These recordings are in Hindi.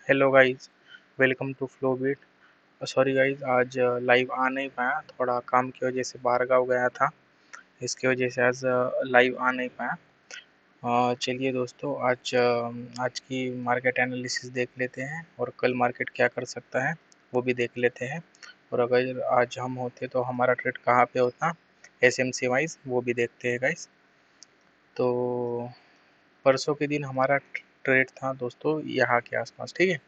Hello guys, welcome to Flow Beat. Sorry guys, आज लाइव आ नहीं पाया, थोड़ा काम की वजह से बाहर गाँव गया था। इसकी वजह से आज लाइव आ नहीं पाया। चलिए दोस्तों, आज की मार्केट एनालिसिस देख लेते हैं और कल मार्केट क्या कर सकता है वो भी देख लेते हैं। और अगर आज हम होते तो हमारा ट्रेड कहाँ पे होता, एसएमसी वाइज, वो भी देखते हैं गाइस। तो परसों के दिन हमारा ट्रेड था दोस्तों यहाँ के आसपास, ठीक है।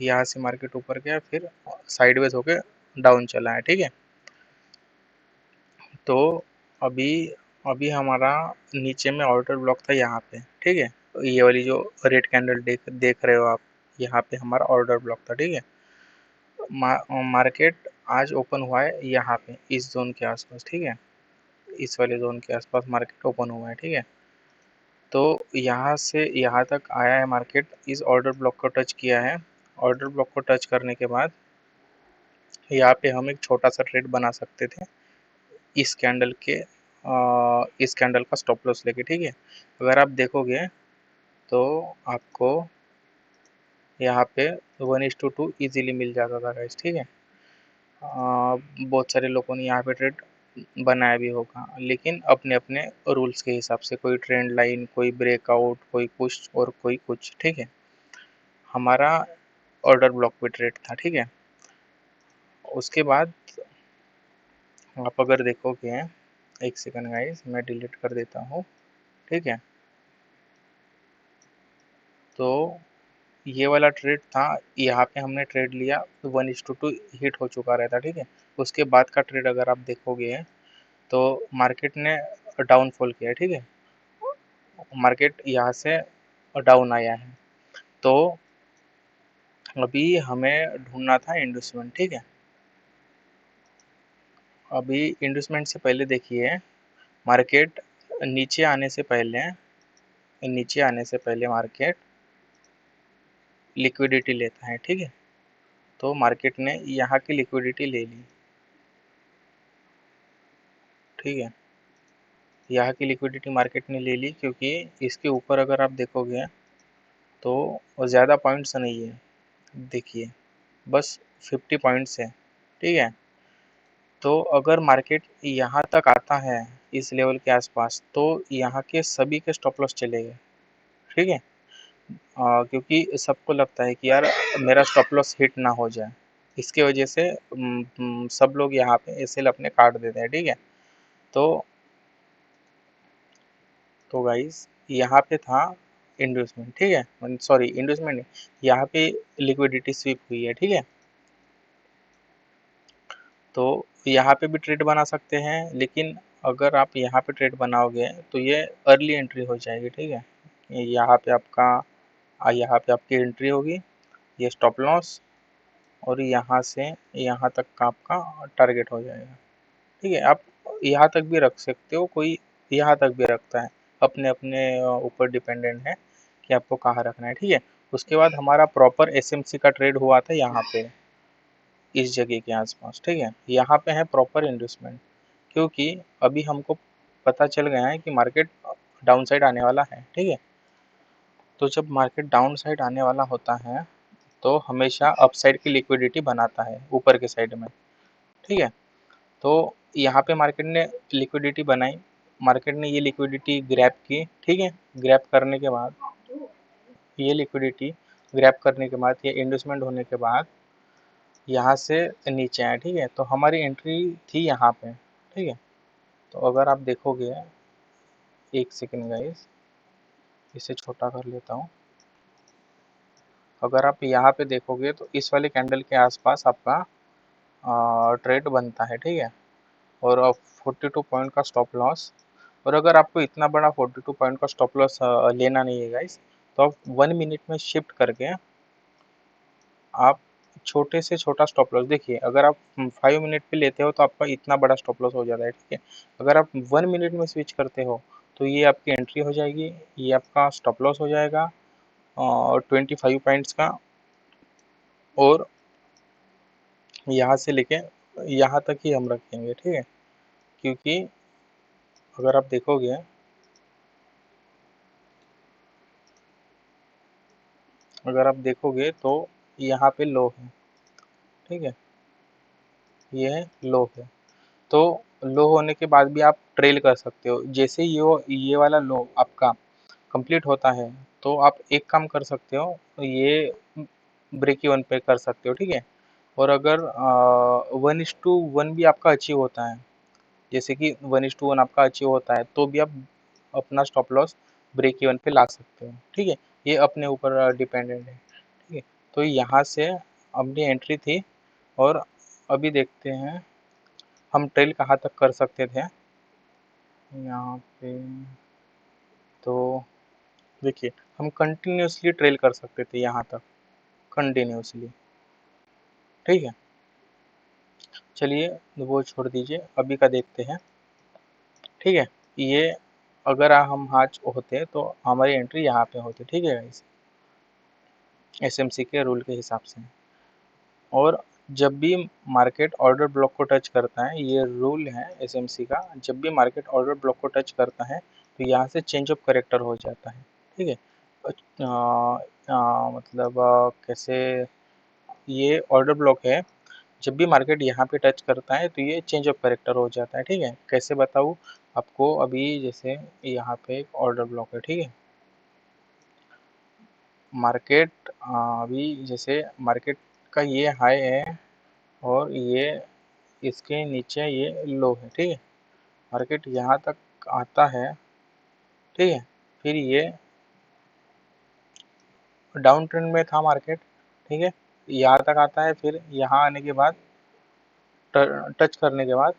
यहाँ से मार्केट ऊपर गया, फिर साइडवेज होके डाउन चला है, ठीक है। तो अभी अभी हमारा नीचे में ऑर्डर ब्लॉक था यहाँ पे, ठीक है। ये वाली जो रेड कैंडल देख देख रहे हो आप, यहाँ पे हमारा ऑर्डर ब्लॉक था, ठीक है। मार्केट आज ओपन हुआ है यहाँ पे इस जोन के आसपास, ठीक है। इस वाले जोन के आसपास मार्केट ओपन हुआ है, ठीक है। तो यहाँ से यहाँ तक आया है मार्केट, इस ऑर्डर ब्लॉक को टच किया है। ऑर्डर ब्लॉक को टच करने के बाद यहाँ पे हम एक छोटा सा ट्रेड बना सकते थे इस कैंडल के इस कैंडल का स्टॉप लॉस लेके, ठीक है। अगर आप देखोगे तो आपको यहाँ पे 1:2 इजीली मिल जाता था गाइस, ठीक है। बहुत सारे लोगों ने यहाँ पे ट्रेड बनाया भी होगा, लेकिन अपने अपने रूल्स के हिसाब से, कोई ट्रेंड लाइन, कोई ब्रेकआउट, कोई पुश और कोई कुछ, ठीक है। हमारा ऑर्डर ब्लॉक पे ट्रेड था, ठीक है। उसके बाद आप अगर देखोगे, एक सेकंड गाइस, मैं डिलीट कर देता हूँ, ठीक है। तो ये वाला ट्रेड था, यहाँ पे हमने ट्रेड लिया तो 1:2 हिट हो चुका रहता, ठीक है। उसके बाद का ट्रेड अगर आप देखोगे तो मार्केट ने डाउनफॉल किया, ठीक है। मार्केट यहाँ से डाउन आया है। तो अभी हमें ढूंढना था इंडस्टमेंट, ठीक है। अभी इंडस्टमेंट से पहले देखिए, मार्केट नीचे आने से पहले मार्केट लिक्विडिटी लेता है, ठीक है। तो मार्केट ने यहाँ की लिक्विडिटी ले ली, ठीक है। यहाँ की लिक्विडिटी मार्केट ने ले ली, क्योंकि इसके ऊपर अगर आप देखोगे तो ज़्यादा पॉइंट्स नहीं है, देखिए बस 50 पॉइंट्स है, ठीक है। तो अगर मार्केट यहाँ तक आता है इस लेवल के आसपास, तो यहाँ के सभी के स्टॉप लॉस चलेंगे, ठीक है। क्योंकि सबको लगता है कि यार मेरा स्टॉप लॉस हिट ना हो जाए, इसके वजह से सब लोग यहाँ पे एसएल अपने काट देते हैं, ठीक है। तो गाइस, यहाँ पे था इंडस्टमेंट, ठीक है, सॉरी इंडस्टमेंट नहीं, यहाँ पे लिक्विडिटी स्वीप हुई है, ठीक है। तो यहाँ पे भी ट्रेड बना सकते हैं, लेकिन अगर आप यहाँ पे ट्रेड बनाओगे तो ये अर्ली एंट्री हो जाएगी, ठीक है। यहाँ पे आपकी एंट्री होगी, ये स्टॉप लॉस, और यहाँ से यहाँ तक का आपका टारगेट हो जाएगा, ठीक है। आप यहाँ तक भी रख सकते हो, कोई यहाँ तक भी रखता है, अपने अपने ऊपर डिपेंडेंट है कि आपको कहाँ रखना है, ठीक है। उसके बाद हमारा प्रॉपर एसएमसी का ट्रेड हुआ था यहाँ पे इस जगह के आसपास, ठीक है। यहाँ पे है प्रॉपर इन्वेस्टमेंट, क्योंकि अभी हमको पता चल गया है कि मार्केट डाउन साइड आने वाला है, ठीक है। तो जब मार्केट डाउन साइड आने वाला होता है तो हमेशा अप साइड की लिक्विडिटी बनाता है ऊपर के साइड में, ठीक है। तो यहाँ पे मार्केट ने लिक्विडिटी बनाई, मार्केट ने ये लिक्विडिटी ग्रैब की, ठीक है। ग्रैब करने के बाद ये लिक्विडिटी ग्रैब करने के बाद, ये इन्वेस्टमेंट होने के बाद यहाँ से नीचे आए, ठीक है। तो हमारी एंट्री थी यहाँ पे, ठीक है। तो अगर आप देखोगे, एक सेकेंड गाइस, इसे छोटा कर लेता हूँ। अगर आप यहाँ पे देखोगे तो इस वाले कैंडल के आसपास आपका ट्रेड बनता है, ठीक है। और 42 पॉइंट का स्टॉप लॉस। और अगर आपको इतना बड़ा 42 पॉइंट का स्टॉप लॉस लेना नहीं है गाइस, तो आप 1 मिनट में शिफ्ट करके आप छोटे से छोटा स्टॉप लॉस देखिए, अगर आप 5 मिनट पे लेते हो तो आपका इतना बड़ा स्टॉप लॉस हो जाता है, ठीक है। अगर आप 1 मिनट में स्विच करते हो तो ये आपकी एंट्री हो जाएगी, ये आपका स्टॉप लॉस हो जाएगा और 25 पॉइंट्स का, और यहाँ से लेके यहाँ तक ही हम रखेंगे, ठीक है। क्योंकि अगर आप देखोगे अगर आप देखोगे तो यहाँ पे लो है, ठीक है, ये लो है। तो लो होने के बाद भी आप ट्रेल कर सकते हो। जैसे ये वाला लो आपका कंप्लीट होता है तो आप एक काम कर सकते हो, ये ब्रेक इवन पे कर सकते हो, ठीक है। और अगर 1:1 भी आपका अचीव होता है, जैसे कि 1:1 आपका अचीव होता है, तो भी आप अपना स्टॉप लॉस ब्रेक इवन पे ला सकते हो, ठीक है। ये अपने ऊपर डिपेंडेंट है, ठीक है। तो यहाँ से अपनी एंट्री थी, और अभी देखते हैं हम ट्रेल कहाँ तक कर सकते थे यहाँ पे। तो देखिए, हम कंटिन्यूसली ट्रेल कर सकते थे यहाँ तक, कंटिन्यूसली, ठीक है। चलिए वो छोड़ दीजिए, अभी का देखते हैं, ठीक है। ये अगर हम आज होते तो हमारी एंट्री यहाँ पे होती, ठीक है गाइस, एसएमसी के रूल के हिसाब से। और जब भी मार्केट ऑर्डर ब्लॉक को टच करता है, ये रूल है एसएमसी का, जब भी मार्केट ऑर्डर ब्लॉक को टच करता है तो यहाँ से चेंज ऑफ करेक्टर हो जाता है, ठीक है। मतलब कैसे, ये ऑर्डर ब्लॉक है, जब भी मार्केट यहाँ पे टच करता है तो ये चेंज ऑफ करेक्टर हो जाता है, ठीक है। कैसे बताऊँ आपको, अभी जैसे यहाँ पे एक ऑर्डर ब्लॉक है, ठीक है। मार्केट अभी जैसे मार्केट का ये हाई है और ये इसके नीचे ये लो है, ठीक है। मार्केट यहाँ तक आता है, ठीक है, फिर ये डाउन ट्रेंड में था मार्केट, ठीक है, यहाँ तक आता है, फिर यहाँ आने के बाद टच करने के बाद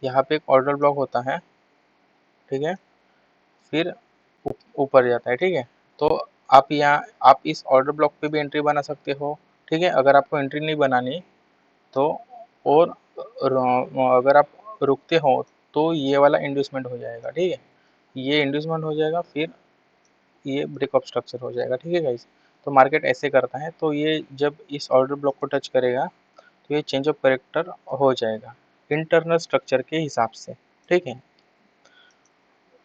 यहाँ पे एक ऑर्डर ब्लॉक होता है, ठीक है, फिर ऊपर जाता है, ठीक है। तो आप इस ऑर्डर ब्लॉक पे भी एंट्री बना सकते हो, ठीक है। अगर आपको एंट्री नहीं बनानी तो, और अगर आप रुकते हो तो ये वाला इंड्यूसमेंट हो जाएगा, ठीक है, ये इंड्यूसमेंट हो जाएगा, फिर ये ब्रेकअप स्ट्रक्चर हो जाएगा, ठीक है गाइस। तो मार्केट ऐसे करता है, तो ये जब इस ऑर्डर ब्लॉक को टच करेगा तो ये चेंज ऑफ करेक्टर हो जाएगा इंटरनल स्ट्रक्चर के हिसाब से, ठीक है।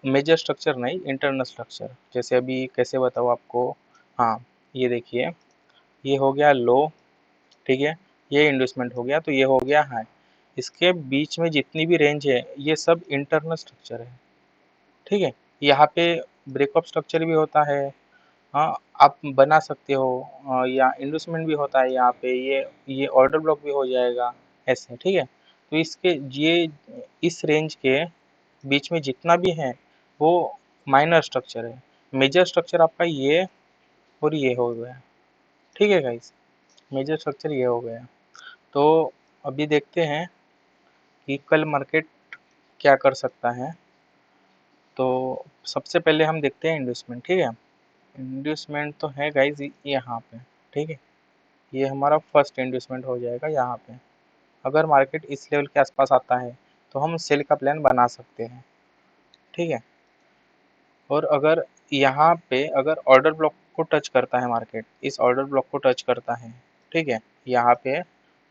मेजर स्ट्रक्चर नहीं, इंटरनल स्ट्रक्चर। जैसे अभी कैसे बताऊँ आपको, हाँ, ये देखिए, ये हो गया लो, ठीक है, ये इंड्यूसमेंट हो गया, तो ये हो गया हाई। इसके बीच में जितनी भी रेंज है ये सब इंटरनल स्ट्रक्चर है, ठीक है। यहाँ पे ब्रेकअप स्ट्रक्चर भी होता है, हाँ, आप बना सकते हो, या इंड्यूसमेंट भी होता है यहाँ पे, ये ऑर्डर ब्लॉक भी हो जाएगा, ऐसे, ठीक है। तो इसके ये इस रेंज के बीच में जितना भी है वो माइनर स्ट्रक्चर है। मेजर स्ट्रक्चर आपका ये और ये हो गया, ठीक है गाइस, मेजर स्ट्रक्चर ये हो गया। तो अभी देखते हैं कि कल मार्केट क्या कर सकता है। तो सबसे पहले हम देखते हैं इंड्यूसमेंट, ठीक है। इंड्यूसमेंट तो है गाइस यहाँ पे, ठीक है, ये हमारा फर्स्ट इंड्यूसमेंट हो जाएगा यहाँ पे। अगर मार्केट इस लेवल के आसपास आता है तो हम सेल का प्लान बना सकते हैं, ठीक है। और अगर यहाँ पे अगर ऑर्डर ब्लॉक को टच करता है मार्केट, इस ऑर्डर ब्लॉक को टच करता है, ठीक है, यहाँ पे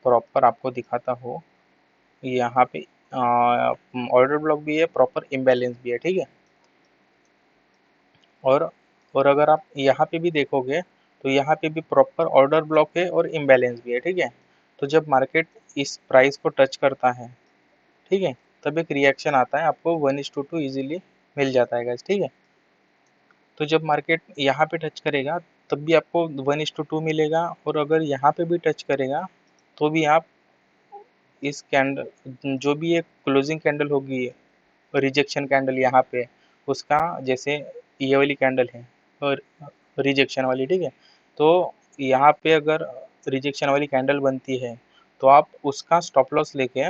प्रॉपर आपको दिखाता हो, यहाँ पे ऑर्डर ब्लॉक भी है, प्रॉपर इम्बैलेंस भी है, ठीक है। और और अगर आप यहाँ पे भी देखोगे तो यहाँ पे भी प्रॉपर ऑर्डर ब्लॉक है और इम्बैलेंस भी है, ठीक है। तो जब मार्केट इस प्राइस को टच करता है, ठीक है, तब एक रिएक्शन आता है, आपको 1:2 इजीली मिल जाता है गाइस, ठीक है। तो जब मार्केट यहाँ पे टच करेगा तब भी आपको 1:2 मिलेगा, और अगर यहाँ पे भी टच करेगा तो भी आप इस कैंडल, जो भी एक क्लोजिंग कैंडल होगी, रिजेक्शन कैंडल यहाँ पे, उसका जैसे ये वाली कैंडल है और रिजेक्शन वाली, ठीक है। तो यहाँ पे अगर रिजेक्शन वाली कैंडल बनती है तो आप उसका स्टॉप लॉस लेके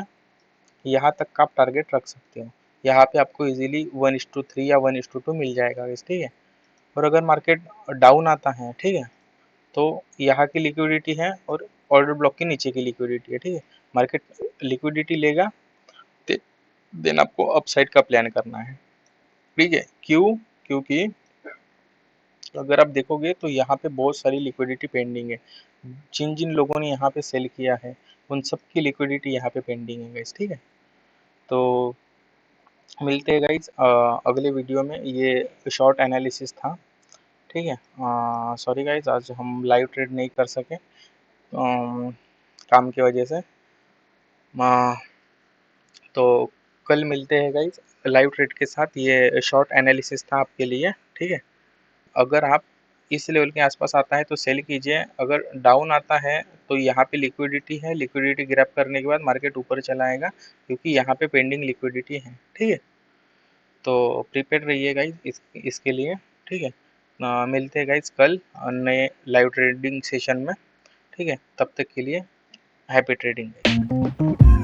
यहाँ तक का आप टारगेट रख सकते हो। यहाँ पे आपको इजीली 1:3 या 1:2 मिल जाएगा, ठीक है। और अगर मार्केट डाउन आता है, ठीक है, तो यहाँ की लिक्विडिटी है और ऑर्डर ब्लॉक के नीचे की लिक्विडिटी है, ठीक है। मार्केट लिक्विडिटी लेगा, देन आपको अपसाइड का प्लान करना है, ठीक है। क्यों? क्योंकि अगर आप देखोगे तो यहाँ पे बहुत सारी लिक्विडिटी पेंडिंग है। जिन जिन लोगों ने यहाँ पे सेल किया है उन सब की लिक्विडिटी यहाँ पे पेंडिंग है गाइस, ठीक है। तो मिलते हैं गाइस अगले वीडियो में। ये शॉर्ट एनालिसिस था, ठीक है। सॉरी गाइज, आज हम लाइव ट्रेड नहीं कर सके काम की वजह से। तो कल मिलते हैं गाइज लाइव ट्रेड के साथ। ये शॉर्ट एनालिसिस था आपके लिए, ठीक है। अगर आप इस लेवल के आसपास आता है तो सेल कीजिए, अगर डाउन आता है तो यहाँ पे लिक्विडिटी है, लिक्विडिटी ग्रैब करने के बाद मार्केट ऊपर चला आएगा क्योंकि यहाँ पे पेंडिंग लिक्विडिटी है, ठीक है। तो प्रिपेयर रहिए गाइज इसके लिए, ठीक है। मिलते हैं गाइज कल नए लाइव ट्रेडिंग सेशन में, ठीक है। तब तक के लिए हैप्पी ट्रेडिंग।